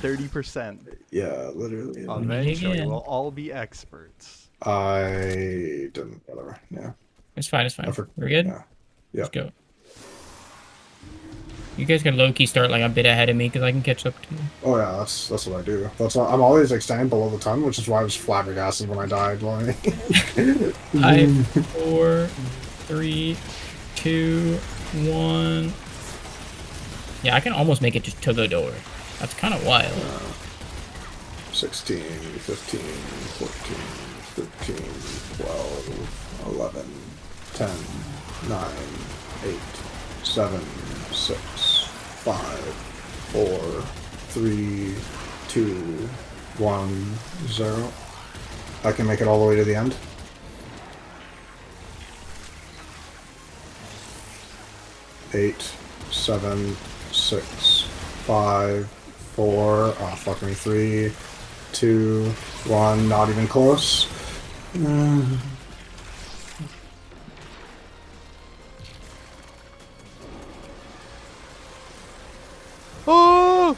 30%. Yeah, literally. Eventually, we'll all be experts. I didn't. Whatever. Yeah. It's fine. It's fine. We're good. Yeah. Yeah. Let's go. You guys can low-key start like a bit ahead of me because I can catch up to you. Oh yeah, that's what I do. That's why I'm always like standing below the ton, which is why I was flabbergasted when I died. Like, 5, 4, 3, 2, 1. Yeah, I can almost make it just to the door. That's kind of wild. 16, 15, 14, 13, 12, 11, 10, 9, 8, 7, 6, 5, 4, 3, 2, 1, 0. I can make it all the way to the end. Eight, 7, 6, 5, 4. Oh, fuck me. 3, 2, 1. Not even close. Oh!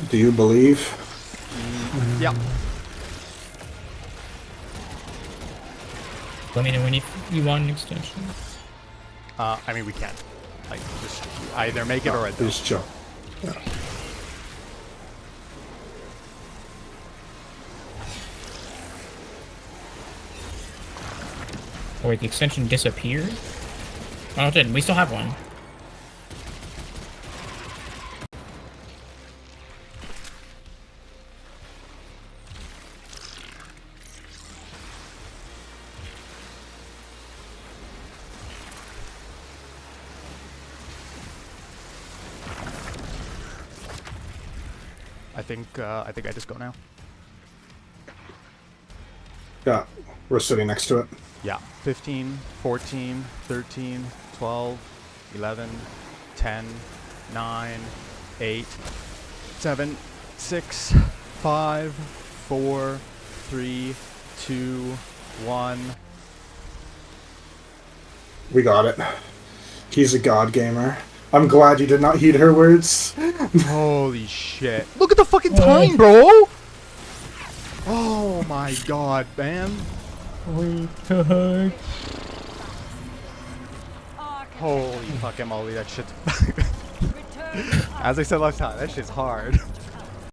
Do you believe? Yeah. Let me know when you want an extension. I mean, we can. Like, just either make it or I don't. Just chill. Yeah. Oh wait, the extension disappeared? Oh, it didn't. We still have one. I think I just go now. Yeah, we're sitting next to it. Yeah. 15, 14, 13, 12, 11, 10, 9, 8, 7, 6, 5, 4, 3, 2, 1. We got it. He's a god gamer. I'm glad you did not heed her words. Holy shit. Look at the fucking time, bro! Oh my god, man. What the heck? Holy fucking moly, that shit's... As I said last time, that shit's hard.